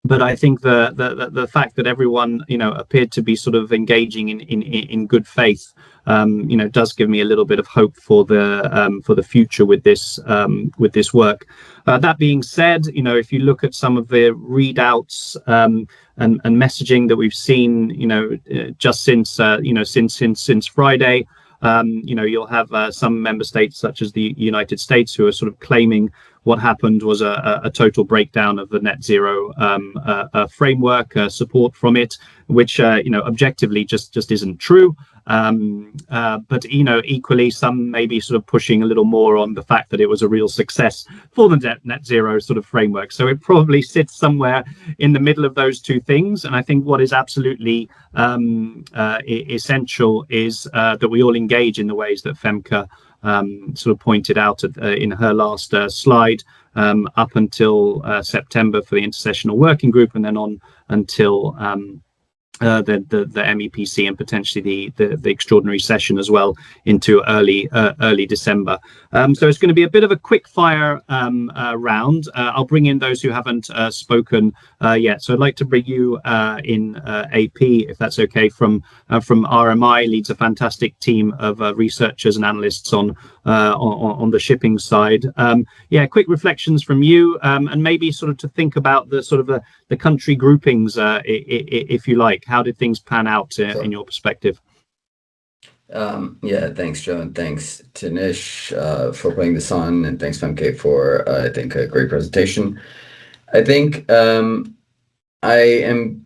But I think the fact that everyone appeared to be sort of engaging in good faith does give me a little bit of hope for the future with this work. That being said, if you look at some of the readouts and messaging that we've seen, just since Friday, you'll have some member states such as the United States who are sort of claiming what happened was a total breakdown of the net zero framework, support from it, which objectively just isn't true. But equally, some may be sort of pushing a little more on the fact that it was a real success for the net zero sort of framework. So it probably sits somewhere in the middle of those two things. And I think what is absolutely essential is that we all engage in the ways that Femke sort of pointed out in her last slide, up until September for the intersessional working group, and then on until the MEPC and potentially the extraordinary session as well into early December. So it's going to be a bit of a quick fire round. I'll bring in those who haven't spoken yet. So I'd like to bring you in AP, if that's okay, from RMI. Leads a fantastic team of researchers and analysts on the shipping side. Yeah, quick reflections from you, and maybe sort of to think about the sort of the country groupings, if you like. How did things pan out in your perspective? Yeah, thanks, Joe, and thanks to Nish for putting this on, and thanks, Femke, for I think a great presentation. I think I am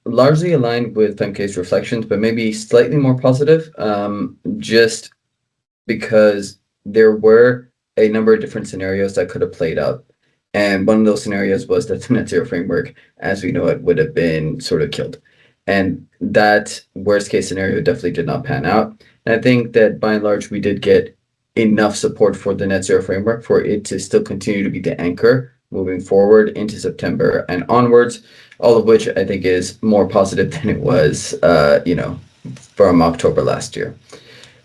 largely aligned with Femke's reflections, but maybe slightly more positive, just because there were a number of different scenarios that could have played out. And one of those scenarios was that the net zero framework, as we know it, would have been sort of killed. And that worst case scenario definitely did not pan out. And I think that by and large, we did get enough support for the net zero framework for it to still continue to be the anchor moving forward into September and onwards, all of which I think is more positive than it was, from October last year.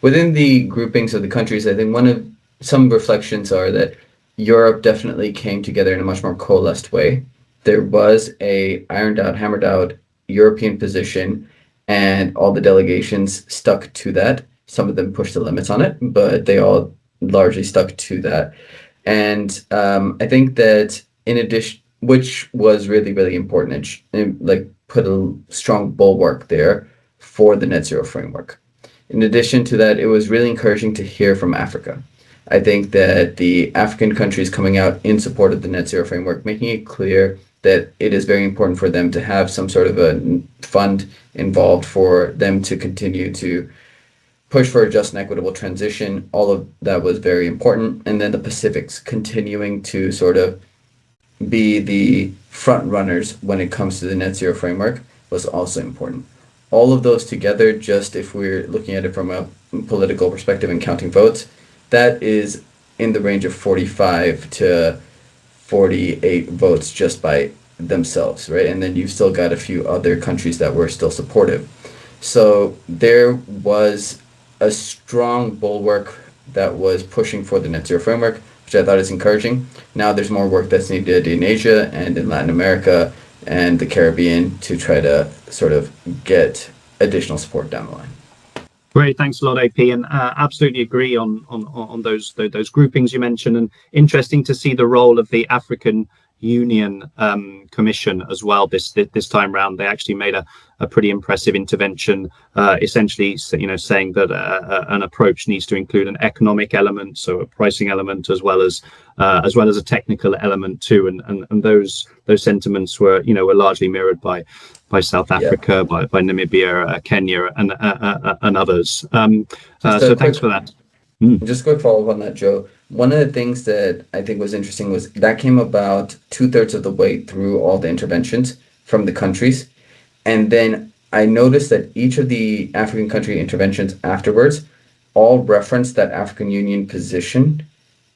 Within the groupings of the countries, I think some reflections are that Europe definitely came together in a much more coalesced way. There was a ironed out, hammered out European position, and all the delegations stuck to that. Some of them pushed the limits on it, but they all largely stuck to that. And I think that in addition, which was really, really important, and put a strong bulwark there for the net zero framework. In addition to that, it was really encouraging to hear from Africa. I think that the African countries coming out in support of the net zero framework, making it clear that it is very important for them to have some sort of a fund involved for them to continue to push for a just and equitable transition. All of that was very important. And then the Pacifics continuing to sort of be the front runners when it comes to the net zero framework was also important. All of those together, just if we're looking at it from a political perspective and counting votes, that is in the range of 45 to 48 votes just by themselves, right? And then you've still got a few other countries that were still supportive. So there was a strong bulwark that was pushing for the net zero framework, which I thought is encouraging. Now there's more work that's needed in Asia and in Latin America and the Caribbean to try to sort of get additional support down the line. Great, thanks a lot, AP, and absolutely agree on those groupings you mentioned, and interesting to see the role of the African Union Commission as well. This time round, they actually made a pretty impressive intervention, essentially, saying that an approach needs to include an economic element, so a pricing element, as well as a technical element too, and those sentiments were largely mirrored by South Africa, by Namibia, Kenya, and others. So thanks for that. Just a quick follow-up on that, Joe. One of the things that I think was interesting was that came about 2/3 of the way through all the interventions from the countries. And then I noticed that each of the African country interventions afterwards all referenced that African Union position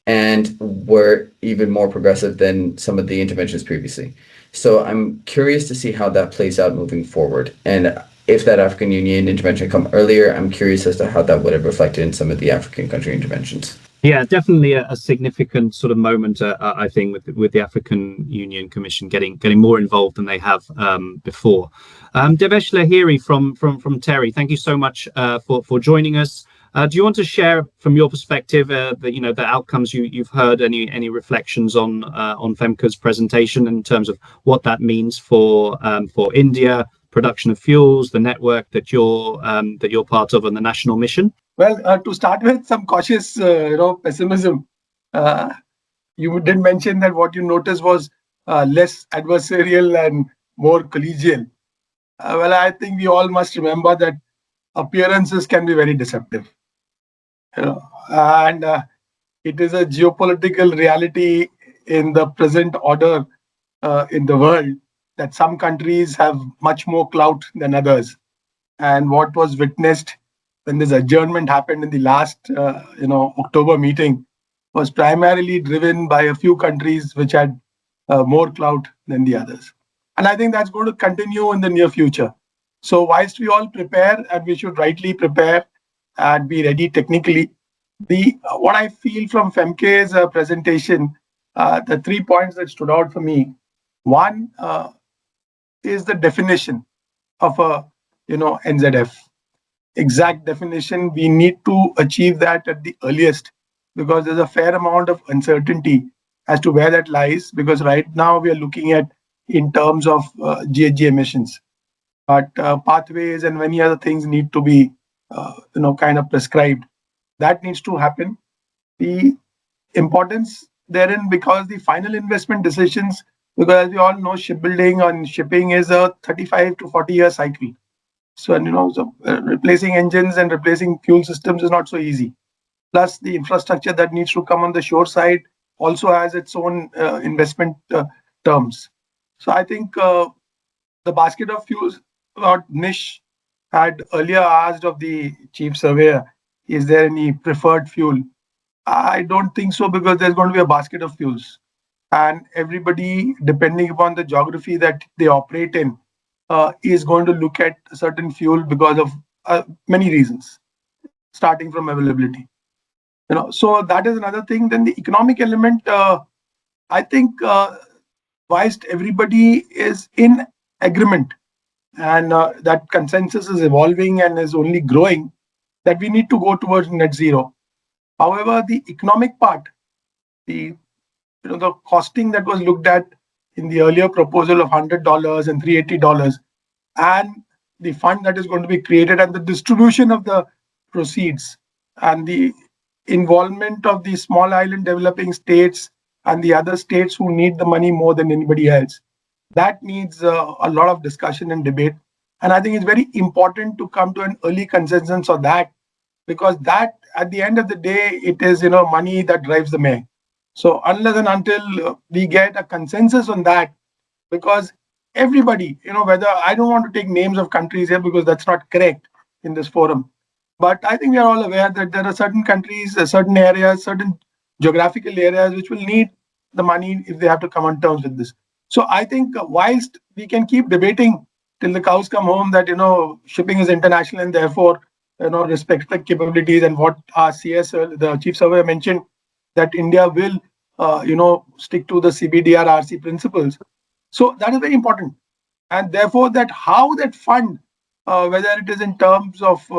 and were even more progressive than some of the interventions previously. So I'm curious to see how that plays out moving forward. And if that African Union intervention come earlier, I'm curious as to how that would have reflected in some of the African country interventions. Yeah, definitely a significant sort of moment, I think, with the African Union Commission getting more involved than they have before. Devesh Lahiri from Terry, thank you so much for joining us. Do you want to share from your perspective the outcomes you've heard? Any reflections on Femke's presentation in terms of what that means for India, production of fuels, the network that you're part of, and the national mission? Well, to start with, some cautious, pessimism. You did mention that what you noticed was less adversarial and more collegial. Well, I think we all must remember that appearances can be very deceptive. And it is a geopolitical reality in the present order in the world that some countries have much more clout than others. And what was witnessed when this adjournment happened in the last, October meeting was primarily driven by a few countries which had more clout than the others. And I think that's going to continue in the near future. So whilst we all prepare, and we should rightly prepare and be ready technically, what I feel from FEMK's presentation, the 3 points that stood out for me. One is the definition of a NZF. Exact definition. We need to achieve that at the earliest, because there's a fair amount of uncertainty as to where that lies. Because right now we are looking at in terms of GHG emissions, but pathways and many other things need to be kind of prescribed. That needs to happen. The importance therein, because the final investment decisions, because as we all know, shipbuilding and shipping is a 35 to 40-year cycle. So, replacing engines and replacing fuel systems is not so easy. Plus, the infrastructure that needs to come on the shore side also has its own investment terms. So, I think the basket of fuels, what Nish had earlier asked of the chief surveyor, is there any preferred fuel? I don't think so, because there's going to be a basket of fuels. And everybody, depending upon the geography that they operate in, is going to look at a certain fuel because of many reasons, starting from availability. So that is another thing. Then the economic element, I think, whilst everybody is in agreement, and that consensus is evolving and is only growing, that we need to go towards net zero. However, the economic part, the costing that was looked at in the earlier proposal of $100 and $380, and the fund that is going to be created, and the distribution of the proceeds, and the involvement of the small island developing states and the other states who need the money more than anybody else, that needs a lot of discussion and debate. And I think it's very important to come to an early consensus on that, because that, at the end of the day, it is money that drives the mayor. So unless and until we get a consensus on that, because everybody, whether, I don't want to take names of countries here because that's not correct in this forum, but I think we are all aware that there are certain countries, certain areas, certain geographical areas which will need the money if they have to come on terms with this. So I think whilst we can keep debating till the cows come home that shipping is international and therefore respect the capabilities, and what our CS, the chief surveyor, mentioned, that India will stick to the CBDR RC principles. So that is very important. And therefore, that how that fund, whether it is in terms of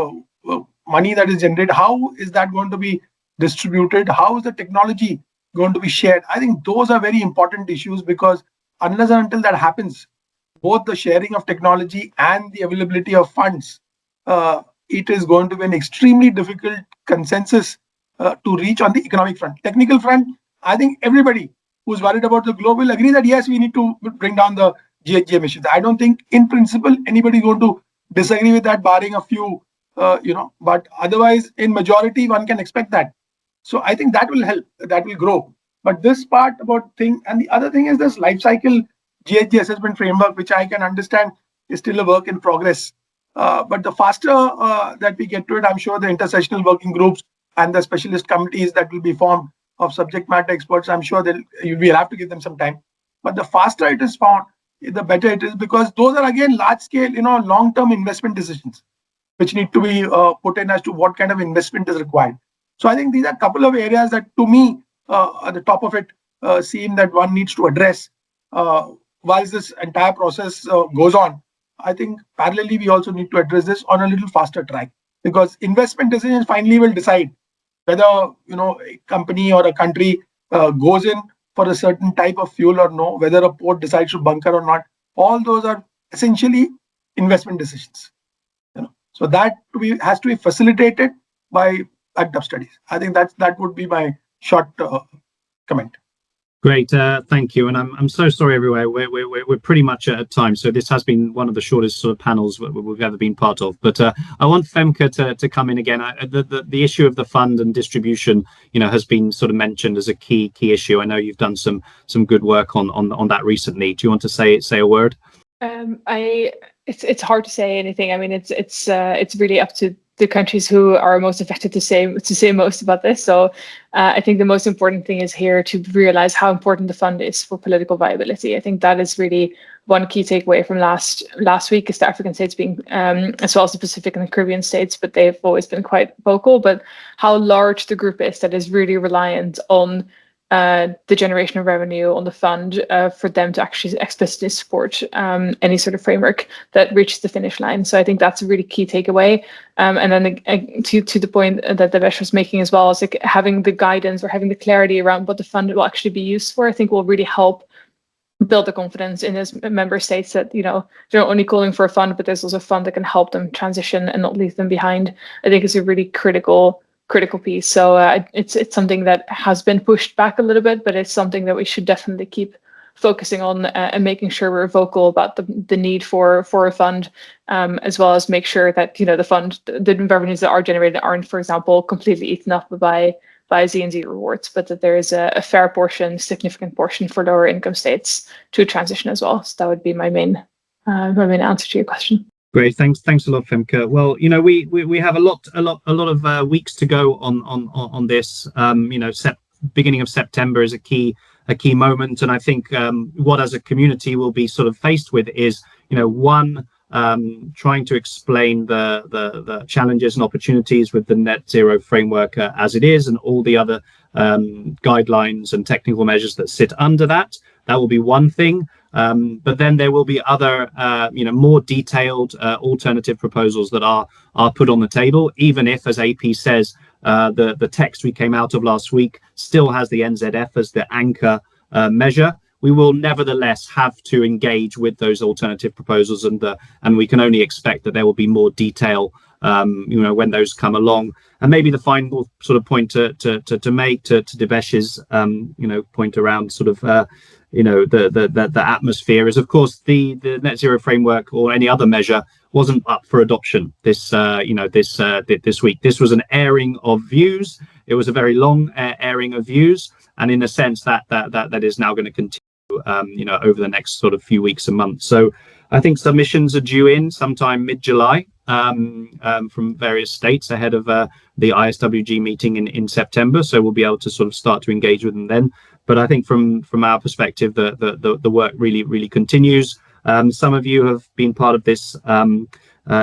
money that is generated, how is that going to be distributed? How is the technology going to be shared? I think those are very important issues, because unless and until that happens, both the sharing of technology and the availability of funds, it is going to be an extremely difficult consensus to reach on the economic front. Technical front, I think everybody who's worried about the globe will agree that yes, we need to bring down the GHG emissions. I don't think in principle anybody is going to disagree with that, barring a few, but otherwise in majority one can expect that. So I think that will help, that will grow. But this part about thing, and the other thing is this life cycle GHG assessment framework, which I can understand is still a work in progress. But the faster that we get to it, I'm sure the intersessional working groups and the specialist committees that will be formed of subject matter experts, I'm sure that we'll have to give them some time. But the faster it is found, the better it is, because those are again large scale, long-term investment decisions which need to be put in as to what kind of investment is required. So I think these are a couple of areas that, to me, at the top of it, seem that one needs to address whilst this entire process goes on. I think parallelly we also need to address this on a little faster track, because investment decisions finally will decide whether a company or a country goes in for a certain type of fuel or no, whether a port decides to bunker or not. All those are essentially investment decisions. So that has to be facilitated by backed up studies. I think that would be my short comment. Great, thank you. And I'm so sorry, everywhere. We're pretty much at time, so this has been one of the shortest sort of panels we've ever been part of. But I want FEMKA to come in again. The issue of the fund and distribution, has been sort of mentioned as a key issue. I know you've done some good work on that recently. Do you want to say a word? it's hard to say anything. I mean, it's really up to the countries who are most affected to say most about this. So I think the most important thing is here to realize how important the fund is for political viability. I think that is really one key takeaway from last week, is the African states being, as well as the Pacific and the Caribbean states, but they've always been quite vocal, but how large the group is that is really reliant on the generation of revenue on the fund for them to actually explicitly support any sort of framework that reaches the finish line. So I think that's a really key takeaway. And then to the point that Devesh was making as well, is like having the guidance or having the clarity around what the fund will actually be used for, I think will really help build the confidence in those member states that, you know, they're not only calling for a fund, but there's also a fund that can help them transition and not leave them behind. I think it's a really critical piece. So it's something that has been pushed back a little bit, but it's something that we should definitely keep focusing on and making sure we're vocal about the need for a fund, as well as make sure that, you know, the revenues that are generated aren't, for example, completely eaten up by Z&Z rewards, but that there is a fair portion, significant portion for lower income states to transition as well. So that would be my main answer to your question. Great, thanks a lot, Femke. Well, you know, we have a lot of weeks to go on this. You know, beginning of September is a key moment, and I think what as a community we'll be sort of faced with is, you know, one, trying to explain the challenges and opportunities with the net zero framework as it is, and all the other guidelines and technical measures that sit under that. That will be one thing. But then there will be other, you know, more detailed alternative proposals that are put on the table, even if, as AP says, the text we came out of last week still has the NZF as the anchor measure. We will nevertheless have to engage with those alternative proposals, and we can only expect that there will be more detail, you know, when those come along. And maybe the final sort of point to make to Devesh's, you know, point around sort of, you know, the atmosphere is, of course, the net zero framework or any other measure wasn't up for adoption this this week. This was an airing of views. It was a very long airing of views, and in a sense that is now going to continue, you know, over the next sort of few weeks and months. So I think submissions are due in sometime mid-July from various states ahead of the ISWG meeting in September. So we'll be able to sort of start to engage with them then. But I think from our perspective, the work really continues. Some of you have been part of this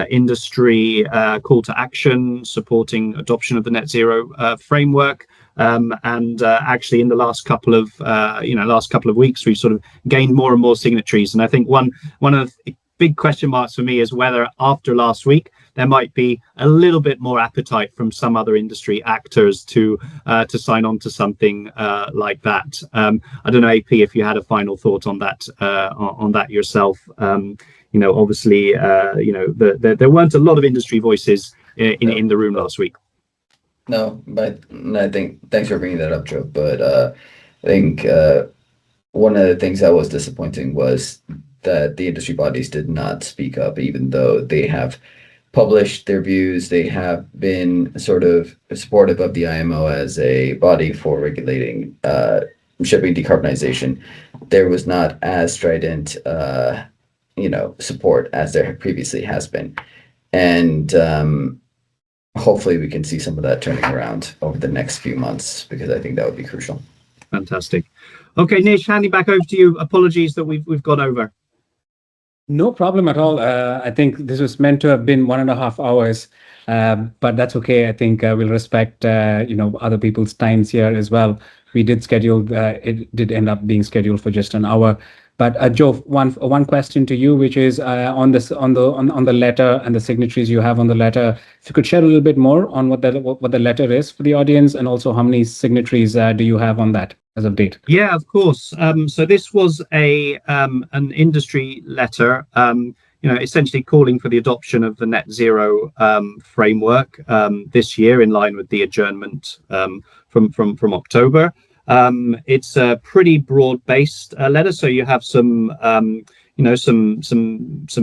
industry call to action supporting adoption of the net zero framework. And actually, in the last couple of weeks, we've sort of gained more and more signatories. And I think one of the big question marks for me is whether after last week there might be a little bit more appetite from some other industry actors to sign on to something like that. I don't know, AP, if you had a final thought on that yourself. You know, obviously, you know, there weren't a lot of industry voices in the room last week. No, but I think thanks for bringing that up, Joe. But I think one of the things that was disappointing was that the industry bodies did not speak up, even though they have published their views. They have been sort of supportive of the IMO as a body for regulating shipping decarbonization. There was not as strident, you know, support as there previously has been, and hopefully we can see some of that turning around over the next few months, because I think that would be crucial. Fantastic. Okay, Nish, handing back over to you. Apologies that we've gone over. No problem at all. I think this was meant to have been 1.5 hours, but that's okay. I think we'll respect, you know, other people's times here as well. We did schedule, it did end up being scheduled for just an hour. But Joe, one question to you, which is on the letter and the signatories you have on the letter. If you could share a little bit more on what the letter is for the audience, and also how many signatories do you have on that as of date? Yeah, of course. So this was an industry letter, you know, essentially calling for the adoption of the net zero framework this year, in line with the adjournment from October. It's a pretty broad-based letter, so you have some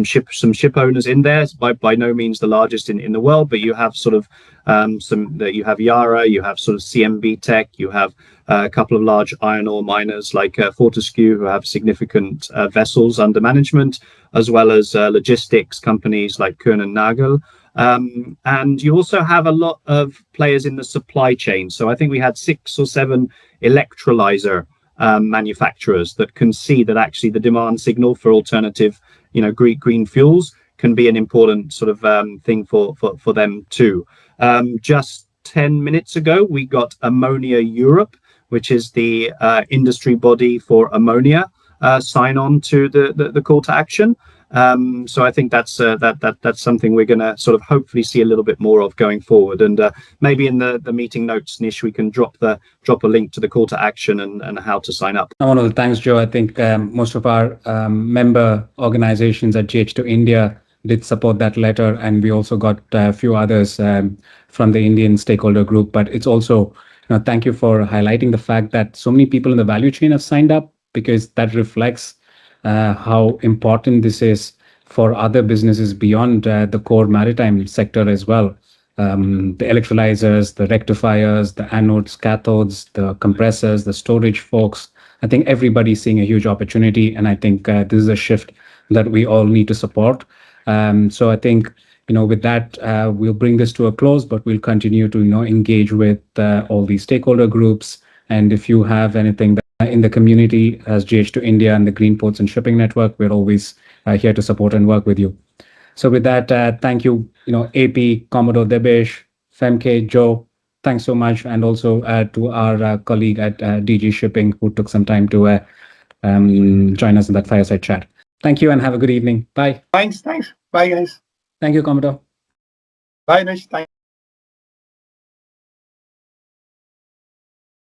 ship owners in there. It's by no means the largest in the world, but you have sort of you have Yara, you have sort of CMB Tech, you have a couple of large iron ore miners like Fortescue, who have significant vessels under management, as well as logistics companies like Kuehn and Nagel. And you also have a lot of players in the supply chain. So I think we had 6 or 7 electrolyzer manufacturers that can see that actually the demand signal for alternative, green fuels can be an important sort of thing for them too. Just 10 minutes ago, we got Ammonia Europe, which is the industry body for ammonia, sign on to the call to action. So I think that's something we're going to sort of hopefully see a little bit more of going forward. And maybe in the meeting notes, Nish, we can drop a link to the call to action and how to sign up. I want to thanks, Joe. I think most of our member organizations at GH2 India did support that letter, and we also got a few others from the Indian stakeholder group. But it's also, thank you for highlighting the fact that so many people in the value chain have signed up, because that reflects how important this is for other businesses beyond the core maritime sector as well. The electrolyzers, the rectifiers, the anodes, cathodes, the compressors, the storage folks. I think everybody's seeing a huge opportunity, and I think this is a shift that we all need to support. So I think, with that, we'll bring this to a close, but we'll continue to, engage with all these stakeholder groups. And if you have anything in the community as GH2 India and the Green Ports and Shipping Network, we're always here to support and work with you. So with that, thank you, AP, Commodore Debesh, Femke, Joe, thanks so much. And also to our colleague at DG Shipping, who took some time to join us in that fireside chat. Thank you and have a good evening. Bye. Thanks. Bye, guys. Thank you, Commodore. Bye, Nish. Thanks.